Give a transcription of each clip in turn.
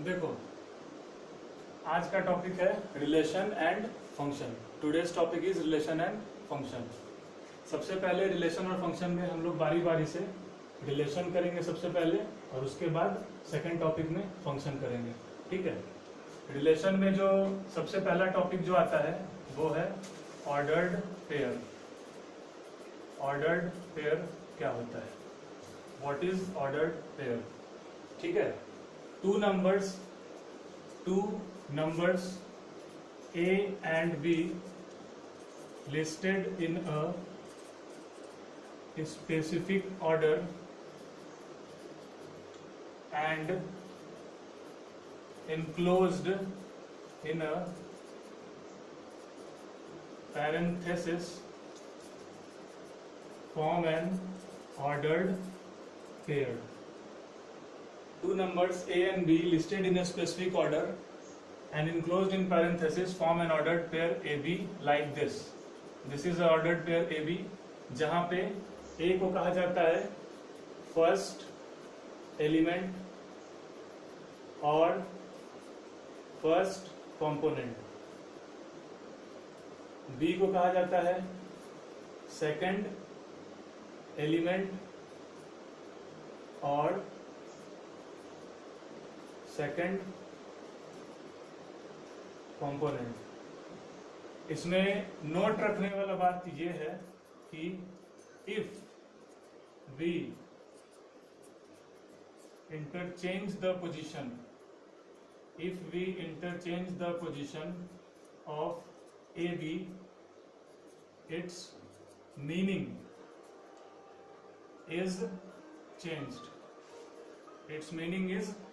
देखो, आज का टॉपिक है relation and function. Today's topic is relation and function. सबसे पहले रिलेशन और फंक्शन में हम लोग बारी बारी से रिलेशन करेंगे सबसे पहले, और उसके बाद सेकंड टॉपिक में फंक्शन करेंगे। ठीक है। रिलेशन में जो सबसे पहला टॉपिक जो आता है वो है ऑर्डर्ड पेयर। ऑर्डर्ड पेयर क्या होता है? What is ordered pair? ठीक है। Two numbers A and B listed in a specific order and enclosed in a parenthesis form an ordered pair. Two numbers A and B listed in a specific order and enclosed in parenthesis form an ordered pair AB like this. This is an ordered pair AB, जहाँ पे A को कहा जाता है first element और first component, B को कहा जाता है सेकंड एलिमेंट और सेकंड कंपोनेंट। इसमें नोट रखने वाला बात यह है कि if we interchange the position, of A B, it's meaning is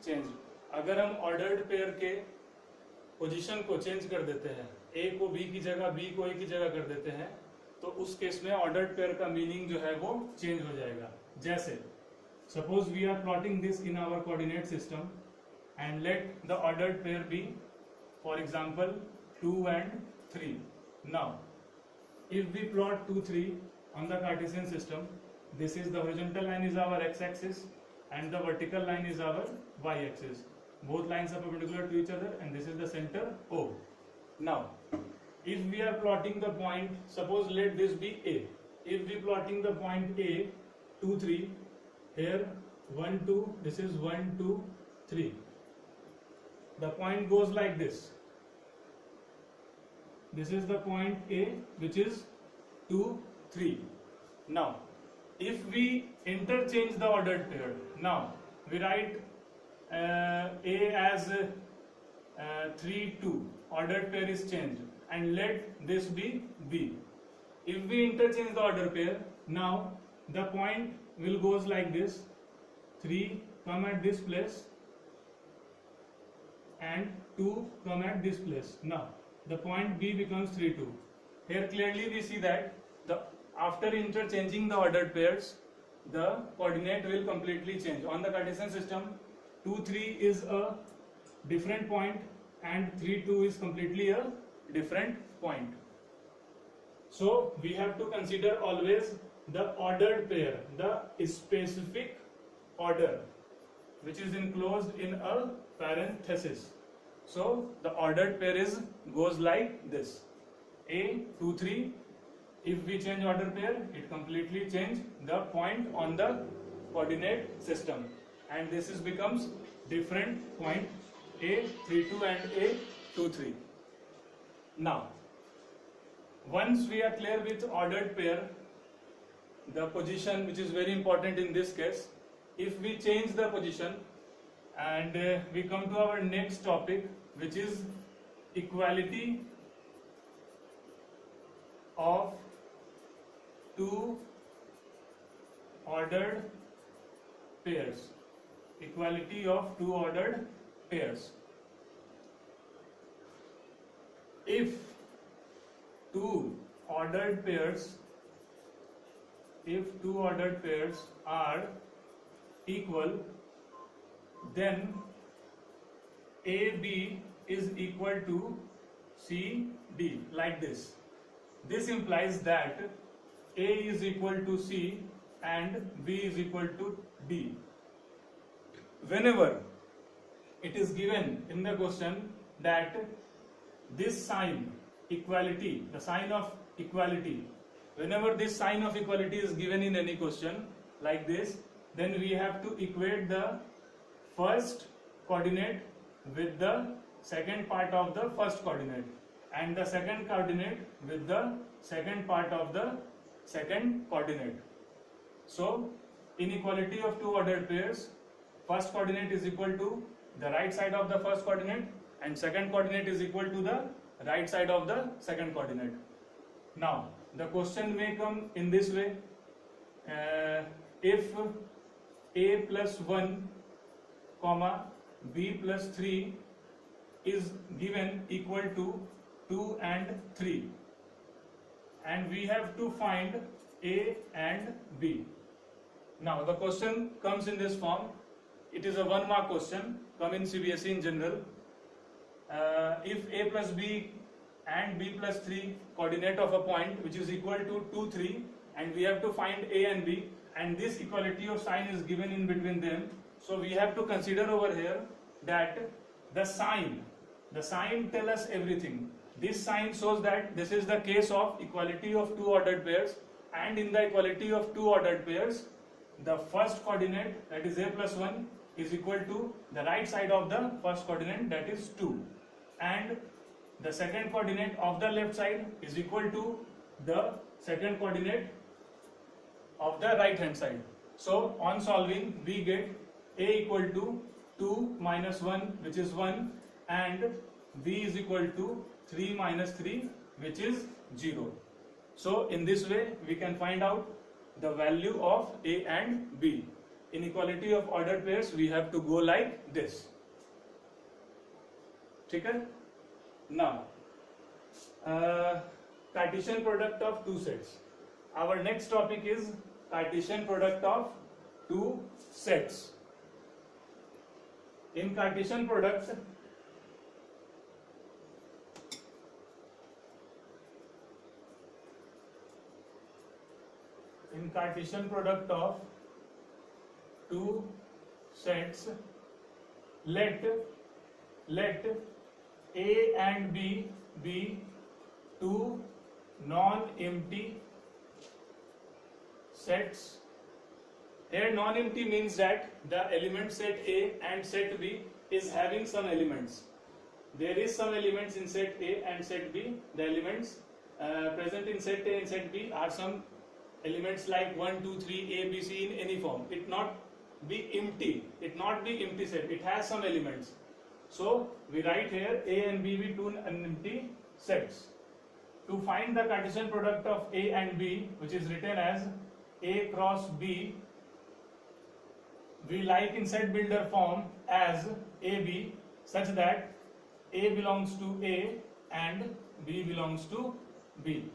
changed. अगर हम ऑर्डर्ड पेयर के पोजीशन को चेंज कर देते हैं, ए को बी की जगह, बी को ए की जगह कर देते हैं, तो उस केस में ऑर्डर्ड पेयर का मीनिंग जो है वो चेंज हो जाएगा। जैसे suppose we are plotting this in our coordinate system and let the ordered pair be for example 2 and 3. Now if we plot 2 3 on the Cartesian system, this is the horizontal line is our x axis and the vertical line is our y axis. Both lines are perpendicular to each other and this is the center O. Now if we are plotting the point, suppose let this be A. If we plotting the point A 2 3, here 1 2, this is 1 2 3, the point goes like this. This is the point A which is 2 3. Now if we interchange the ordered pair, now we write A as 3 2, ordered pair is changed, and let this be B. If we interchange the order pair, now the point will goes like this. 3 come at this place and 2 come at this place. Now the point B becomes 3 2. Here clearly we see that after interchanging the ordered pairs, the coordinate will completely change. On the Cartesian system, 2 3 is a different point and 3 2 is completely a different point. So we have to consider always the ordered pair, the specific order which is enclosed in a parenthesis. So the ordered pair goes like this: A 2 3. If we change order pair, it completely change the point on the coordinate system, and this becomes different point A 3 2 and A 2 3. Now once we are clear with ordered pair, the position, which is very important in this case, if we change the position, and we come to our next topic, which is equality of two ordered pairs. Equality of two ordered pairs. If two ordered pairs are equal, then AB is equal to CD, like this. This implies that A is equal to C and B is equal to D. Whenever it is given in the question that this sign equality, the sign of equality, whenever this sign of equality is given in any question like this, then we have to equate the first coordinate with the second part of the first coordinate and the second coordinate with the second part of the second coordinate. So inequality of two ordered pairs, first coordinate is equal to the right side of the first coordinate and second coordinate is equal to the right side of the second coordinate. Now the question may come in this way, if a plus 1 comma b plus 3 is given equal to 2 and 3 and we have to find a and b. Now the question comes in this form. It is a 1 mark question, come in CBSE in general. If a plus b and b plus 3 coordinate of a point which is equal to 2, 3 and we have to find a and b, and this equality of sign is given in between them. So we have to consider over here that the sign tell us everything. This sign shows that this is the case of equality of two ordered pairs, and in the equality of two ordered pairs, the first coordinate, that is a plus 1, is equal to the right side of the first coordinate, that is 2, and the second coordinate of the left side is equal to the second coordinate of the right hand side. So on solving we get a equal to 2 minus 1 which is 1 and b is equal to 3 minus 3 which is 0. So in this way we can find out the value of a and b. In equality of ordered pairs we have to go like this. Okay? Now Cartesian product of two sets. Our next topic is Cartesian product of two sets. In Cartesian product, of two sets, let A and B be two non-empty sets. Here non-empty means that the element set A and set B is having some elements. There is some elements in set A and set B. The elements present in set A and set B are some elements like 1, 2, 3, A, B, C in any form. It not be empty. It not be empty set. It has some elements. So we write here A and B be two non-empty sets. To find the Cartesian product of A and B, which is written as A cross B, we like in set builder form as AB such that A belongs to A and B belongs to B.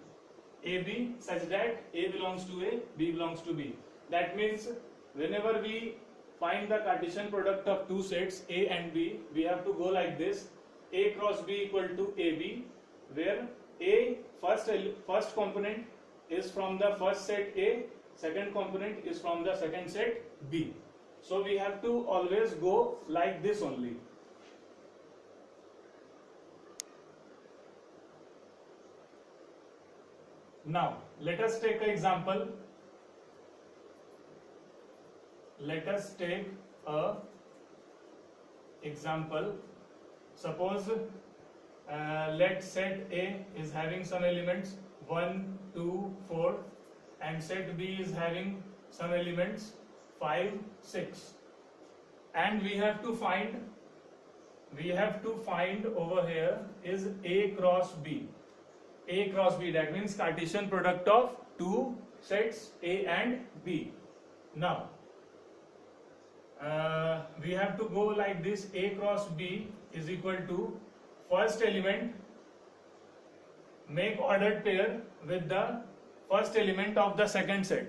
AB such that A belongs to A, B belongs to B. That means whenever we find the Cartesian product of two sets A and B, we have to go like this: A cross B equal to AB, where A first component is from the first set A, second component is from the second set B. So we have to always go like this only. Now let us take an example. Suppose let set A is having some elements 1, 2, 4 and set B is having some elements 5, 6, and we have to find over here is A cross B. A cross B, that means Cartesian product of two sets A and B. Now we have to go like this: A cross B is equal to first element make ordered pair with the first element of the second set.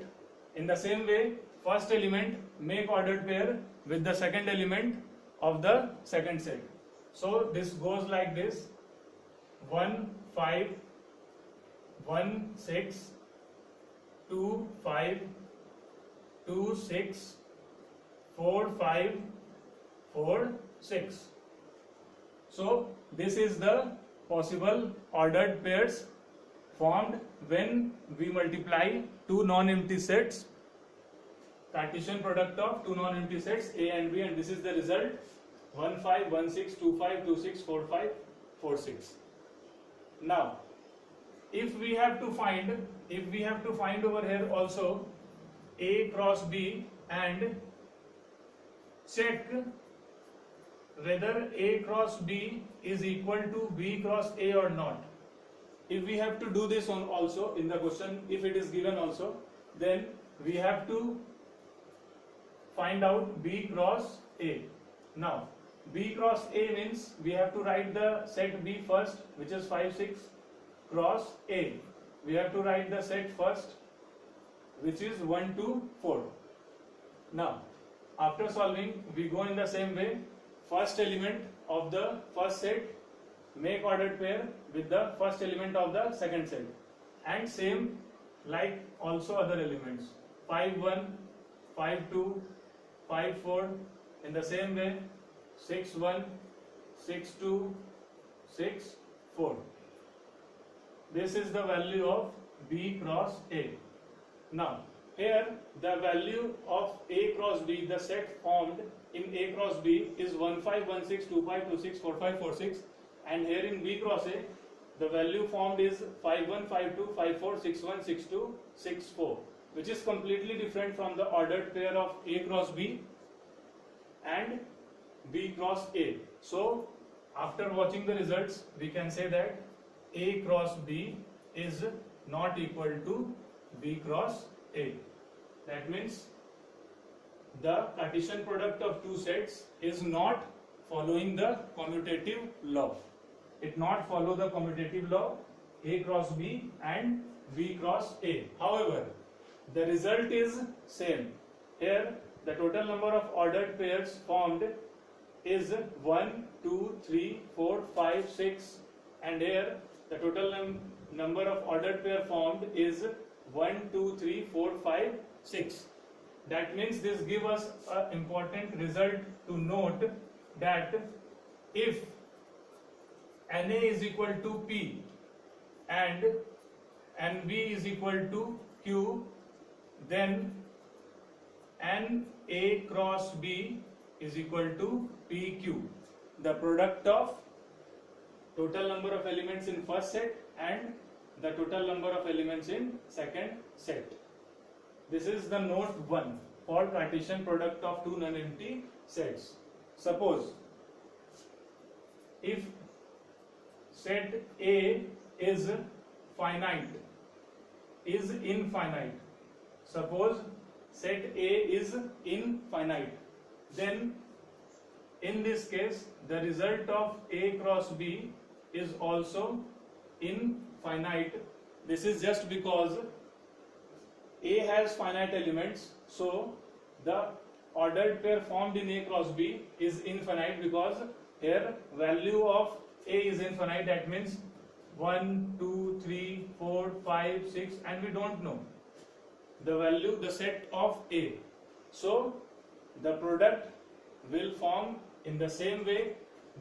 In the same way, first element make ordered pair with the second element of the second set. So this goes like this: 1, 5, 1, 6, 2, 5, 2, 6, 4, 5, 4, 6. So this is the possible ordered pairs formed when we multiply two non-empty sets, Cartesian product of two non-empty sets A and B, and this is the result 1 5 1 6 2 5 2 6 4 5 4 6. Now if we have to find over here also A cross B and check whether A cross B is equal to B cross A or not. If we have to do this on also in the question, if it is given also, then we have to find out B cross A. Now B cross A means we have to write the set B first, which is 5 6, cross A. We have to write the set first, which is 1 2 4. Now after solving, we go in the same way. First element of the first set make ordered pair with the first element of the second set, and same like also other elements 5 1 5 2 5 4 in the same way 6 1 6 2 6 4. This is the value of B cross A. Now here the value of A cross B, the set formed in A cross B is 1 5 1 6 2 5 2 6 4 5 4 6, and here in B cross A the value formed is 5 1 5 2 5 4 6 1 6 2 6 4, which is completely different from the ordered pair of A cross B and B cross A. So after watching the results, we can say that A cross B is not equal to B cross A. That means the Cartesian product of two sets is not following the commutative law. It not follow the commutative law A cross B and B cross A. However, the result is same. Here the total number of ordered pairs formed is 1 2 3 4 5 6, and here the total number of ordered pair formed is 1 2 3 4 5 6. That means this gives us an important result to note that if Na is equal to P and Nb is equal to Q, then Na cross B is equal to PQ, the product of total number of elements in first set and the total number of elements in second set. This is the note 1 for Cartesian product of two non-empty sets. Suppose if set A is infinite, suppose set A is infinite, then in this case the result of A cross B is also infinite. This is just because A has finite elements, so the ordered pair formed in A cross B is infinite, because here value of A is infinite. That means 1 2 3 4 5 6, and we don't know the value, the set of A. So the product will form in the same way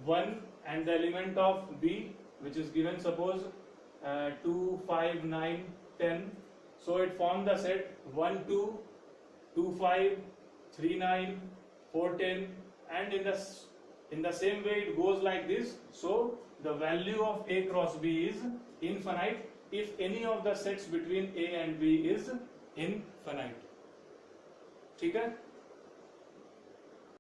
1 and the element of B, which is given, suppose 2 5 9 10. So it formed the set 1 2 2 5 3 9 4 10, and in the same way it goes like this. So the value of A cross B is infinite if any of the sets between A and B is infinite. ठीक है?